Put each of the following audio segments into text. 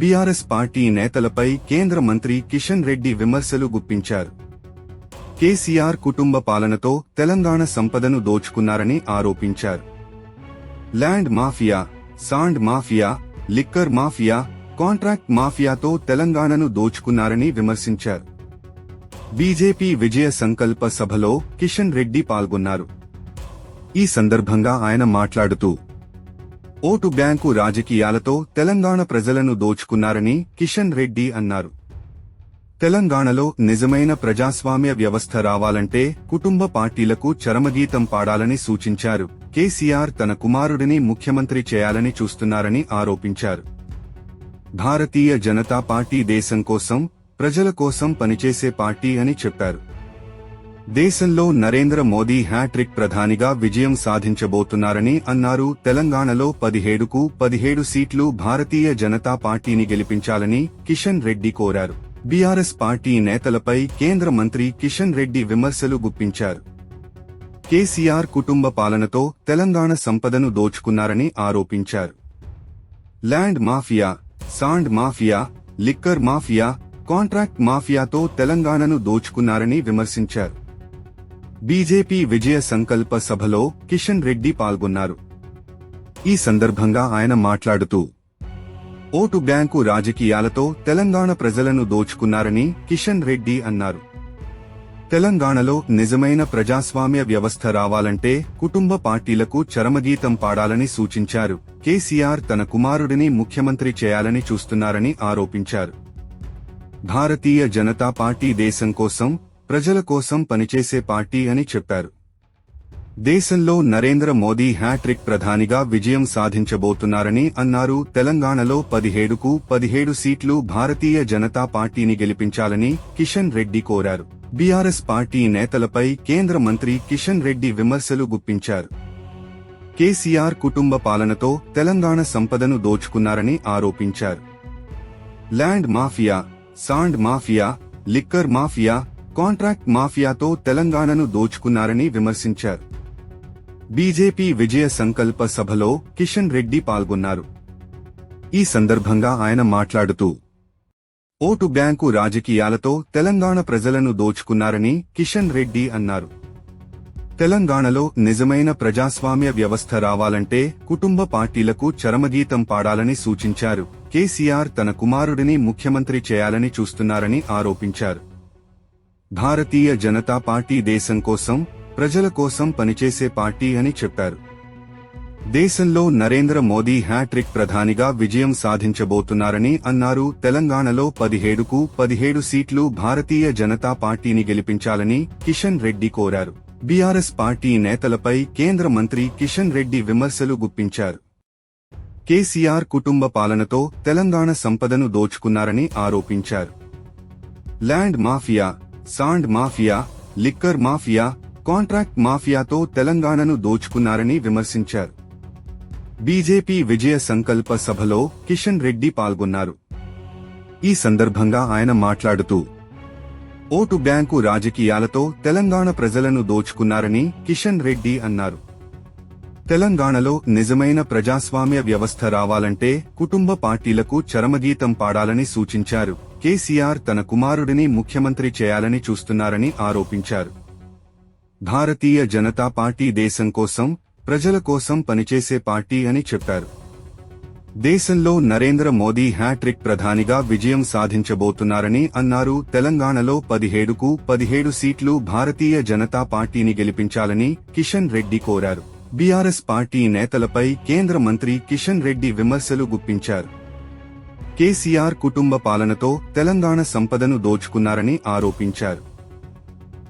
BRS party నేతలపై కేంద్ర మంత్రి కిషన్ రెడ్డి విమర్శలు గుప్పించారు. కేసీఆర్ కుటుంబ పాలనతో తెలంగాణ సంపదను దోచుకున్నారని ఆరోపించారు. Land mafia, sand mafia, liquor mafia, contract మాఫియాతో తెలంగాణను దోచుకున్నారని విమర్శించారు. బీజేపీ విజయ సంకల్ప సభలో కిషన్ రెడ్డి పాల్గొన్నారు. ఈ సందర్భంగా ఆయన మాట్లాడుతూ ఓటు బ్యాంకు రాజకీయాలతో తెలంగాణ ప్రజలను దోచుకున్నారని కిషన్ రెడ్డి అన్నారు. తెలంగాణలో నిజమైన ప్రజాస్వామ్య వ్యవస్థ రావాలంటే కుటుంబ పార్టీలకు చరమగీతం పాడాలని సూచించారు. కేసీఆర్ తన కుమారుడిని ముఖ్యమంత్రి చేయాలని చూస్తున్నారని ఆరోపించారు. భారతీయ జనతా పార్టీ దేశం కోసం, ప్రజల కోసం పనిచేసే పార్టీ అని చెప్పారు. దేశంలో నరేంద్ర మోదీ హ్యాట్రిక్ ప్రధానిగా విజయం సాధించబోతున్నారని అన్నారు. తెలంగాణలో 17కు 17 సీట్లు భారతీయ జనతా పార్టీని గెలిపించాలని కిషన్ రెడ్డి కోరారు. బీఆర్ఎస్ పార్టీ నేతలపై కేంద్ర మంత్రి కిషన్ రెడ్డి విమర్శలు గుప్పించారు. కేసీఆర్ కుటుంబ పాలనతో తెలంగాణ సంపదను దోచుకున్నారని ఆరోపించారు. Land mafia, sand mafia, liquor mafia, contract మాఫియాతో తెలంగాణను దోచుకున్నారని విమర్శించారు. బీజేపీ విజయ సంకల్ప సభలో కిషన్ రెడ్డి పాల్గొన్నారు. ఈ సందర్భంగా ఆయన మాట్లాడుతూ ఓటు బ్యాంకు రాజకీయాలతో తెలంగాణ ప్రజలను దోచుకున్నారని కిషన్ రెడ్డి అన్నారు. తెలంగాణలో నిజమైన ప్రజాస్వామ్య వ్యవస్థ రావాలంటే కుటుంబ పార్టీలకు చరమగీతం పాడాలని సూచించారు. కేసీఆర్ తన కుమారుడిని ముఖ్యమంత్రి చేయాలని చూస్తున్నారని ఆరోపించారు. భారతీయ జనతా పార్టీ దేశం కోసం, ప్రజల కోసం పనిచేసే పార్టీ అని చెప్పారు. దేశంలో నరేంద్ర మోదీ హ్యాట్రిక్ ప్రధానిగా విజయం సాధించబోతున్నారని అన్నారు. తెలంగాణలో 17కు 17 సీట్లు భారతీయ జనతా పార్టీని గెలిపించాలని కిషన్ రెడ్డి కోరారు. బీఆర్ఎస్ పార్టీ నేతలపై కేంద్ర మంత్రి కిషన్ రెడ్డి విమర్శలు గుప్పించారు. కేసీఆర్ కుటుంబ పాలనతో తెలంగాణ సంపదను దోచుకున్నారని ఆరోపించారు. Land mafia, sand mafia, liquor mafia, contract మాఫియాతో తెలంగాణను దోచుకున్నారని విమర్శించారు. బీజేపీ విజయ సంకల్ప సభలో కిషన్ రెడ్డి పాల్గొన్నారు. ఈ సందర్భంగా ఆయన మాట్లాడుతూ ఓటు బ్యాంకు రాజకీయాలతో తెలంగాణ ప్రజలను దోచుకున్నారని కిషన్ రెడ్డి అన్నారు. తెలంగాణలో నిజమైన ప్రజాస్వామ్య వ్యవస్థ రావాలంటే కుటుంబ పార్టీలకు చరమగీతం పాడాలని సూచించారు. కేసీఆర్ తన కుమారుడిని ముఖ్యమంత్రి చేయాలని చూస్తున్నారని ఆరోపించారు. భారతీయ జనతా పార్టీ దేశం కోసం, ప్రజల కోసం పనిచేసే పార్టీ అని చెప్పారు. దేశంలో నరేంద్ర మోదీ హ్యాట్రిక్ ప్రధానిగా విజయం సాధించబోతున్నారని అన్నారు. తెలంగాణలో 17కు 17 సీట్లు భారతీయ జనతా పార్టీని గెలిపించాలని కిషన్ రెడ్డి కోరారు. బీఆర్ఎస్ పార్టీ నేతలపై కేంద్ర మంత్రి కిషన్ రెడ్డి విమర్శలు గుప్పించారు. కేసీఆర్ కుటుంబ పాలనతో తెలంగాణ సంపదను దోచుకున్నారని ఆరోపించారు. Land mafia, sand mafia, liquor mafia, contract మాఫియాతో తెలంగాణను దోచుకున్నారని విమర్శించారు. బీజేపీ విజయ సంకల్ప సభలో కిషన్ రెడ్డి పాల్గొన్నారు. ఈ సందర్భంగా ఆయన మాట్లాడుతూ ఓటు బ్యాంకు రాజకీయాలతో తెలంగాణ ప్రజలను దోచుకున్నారని కిషన్ రెడ్డి అన్నారు. తెలంగాణలో నిజమైన ప్రజాస్వామ్య వ్యవస్థ రావాలంటే కుటుంబ పార్టీలకు చరమగీతం పాడాలని సూచించారు. కేసీఆర్ తన కుమారుడిని ముఖ్యమంత్రి చేయాలని చూస్తున్నారని ఆరోపించారు. భారతీయ జనతా పార్టీ దేశం కోసం, ప్రజల కోసం పనిచేసే పార్టీ అని చెప్పారు. దేశంలో నరేంద్ర మోదీ హ్యాట్రిక్ ప్రధానిగా విజయం సాధించబోతున్నారని అన్నారు. తెలంగాణలో 17కు 17 సీట్లు భారతీయ జనతా పార్టీని గెలిపించాలని కిషన్ రెడ్డి కోరారు. బీఆర్ఎస్ పార్టీ నేతలపై కేంద్ర మంత్రి కిషన్ రెడ్డి విమర్శలు గుప్పించారు. కేసీఆర్ కుటుంబ పాలనతో తెలంగాణ సంపదను దోచుకున్నారని ఆరోపించారు.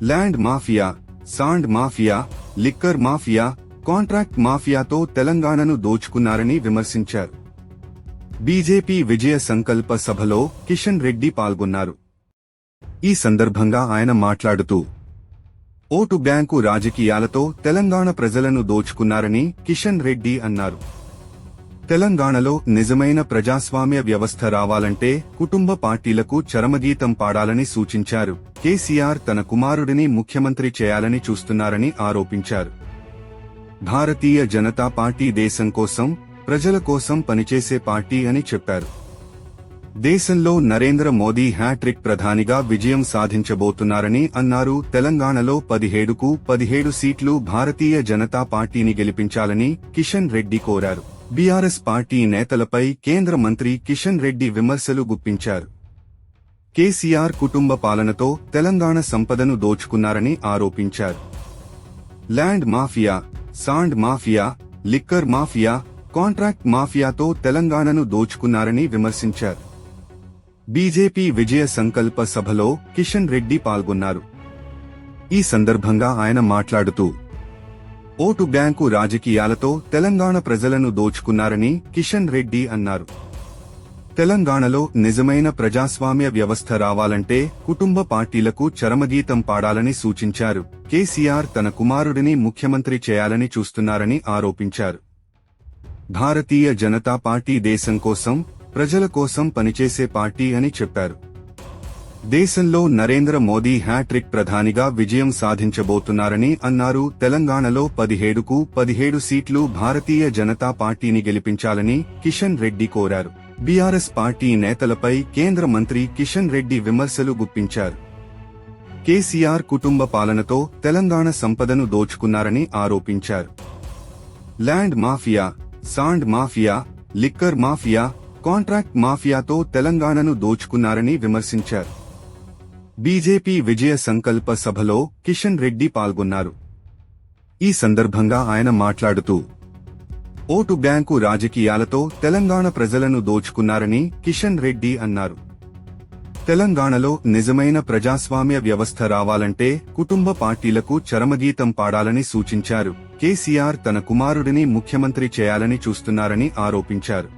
Land mafia, sand mafia, liquor mafia, contract మాఫియాతో తెలంగాణను దోచుకున్నారని విమర్శించారు. బీజేపీ విజయ సంకల్ప సభలో కిషన్ రెడ్డి పాల్గొన్నారు. ఈ సందర్భంగా ఆయన మాట్లాడుతూ ఓటు బ్యాంకు రాజకీయాలతో తెలంగాణ ప్రజలను దోచుకున్నారని కిషన్ రెడ్డి అన్నారు. తెలంగాణలో నిజమైన ప్రజాస్వామ్య వ్యవస్థ రావాలంటే కుటుంబ పార్టీలకు చరమగీతం పాడాలని సూచించారు. కేసీఆర్ తన కుమారుడిని ముఖ్యమంత్రి చేయాలని చూస్తున్నారని ఆరోపించారు. భారతీయ జనతా పార్టీ దేశం కోసం, ప్రజల కోసం పనిచేసే పార్టీ అని చెప్పారు. దేశంలో నరేంద్ర మోదీ హ్యాట్రిక్ ప్రధానిగా విజయం సాధించబోతున్నారని అన్నారు. తెలంగాణలో 17 సీట్లు భారతీయ జనతా పార్టీని గెలిపించాలని కిషన్ రెడ్డి కోరారు. బీఆర్ఎస్ పార్టీ నేతలపై కేంద్ర మంత్రి కిషన్ రెడ్డి విమర్శలు గుప్పించారు. కేసీఆర్ కుటుంబ పాలనతో తెలంగాణ సంపదను దోచుకున్నారని ఆరోపించారు. Land mafia, sand mafia, liquor mafia, contract మాఫియాతో తెలంగాణను దోచుకున్నారని విమర్శించారు. బీజేపీ విజయ సంకల్ప సభలో కిషన్ రెడ్డి పాల్గొన్నారు. ఈ సందర్భంగా ఆయన మాట్లాడుతూ ఓటు బ్యాంకు రాజకీయాలతో తెలంగాణ ప్రజలను దోచుకున్నారని కిషన్ రెడ్డి అన్నారు. తెలంగాణలో నిజమైన ప్రజాస్వామ్య వ్యవస్థ రావాలంటే కుటుంబ పార్టీలకు చరమగీతం పాడాలని సూచించారు. కేసీఆర్ తన కుమారుడిని ముఖ్యమంత్రి చేయాలని చూస్తున్నారని ఆరోపించారు. భారతీయ జనతా పార్టీ దేశం కోసం, ప్రజల కోసం పనిచేసే పార్టీ అని చెప్పారు. దేశంలో నరేంద్ర మోదీ హ్యాట్రిక్ ప్రధానిగా విజయం సాధించబోతున్నారని అన్నారు. తెలంగాణలో 17 సీట్లు భారతీయ జనతా పార్టీని గెలిపించాలని కిషన్ రెడ్డి కోరారు. బీఆర్ఎస్ పార్టీ నేతలపై కేంద్ర మంత్రి కిషన్ రెడ్డి విమర్శలు గుప్పించారు. కేసీఆర్ కుటుంబ పాలనతో తెలంగాణ సంపదను దోచుకున్నారని ఆరోపించారు. Land mafia, sand mafia, liquor mafia, contract మాఫియాతో తెలంగాణను దోచుకున్నారని విమర్శించారు. బీజేపీ విజయ సంకల్ప సభలో కిషన్ రెడ్డి పాల్గొన్నారు. ఈ సందర్భంగా ఆయన మాట్లాడుతూ ఓటు బ్యాంకు రాజకీయాలతో తెలంగాణ ప్రజలను దోచుకున్నారని కిషన్ రెడ్డి అన్నారు. తెలంగాణలో నిజమైన ప్రజాస్వామ్య వ్యవస్థ రావాలంటే కుటుంబ పార్టీలకు చరమగీతం పాడాలని సూచించారు. కేసీఆర్ తన కుమారుడిని ముఖ్యమంత్రి చేయాలని చూస్తున్నారని ఆరోపించారు.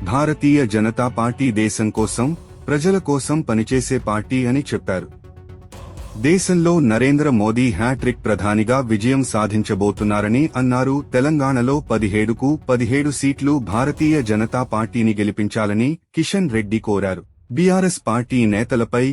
భారతీయ జనతా పార్టీ దేశం కోసం, ప్రజల కోసం పనిచేసే పార్టీ అని చెప్పారు. దేశంలో నరేంద్ర మోదీ హ్యాట్రిక్ ప్రధానిగా విజయం సాధించబోతున్నారని అన్నారు. తెలంగాణలో 17 సీట్లు భారతీయ జనతా పార్టీని గెలిపించాలని కిషన్ రెడ్డి కోరారు. బీఆర్ఎస్ పార్టీ నేతలపై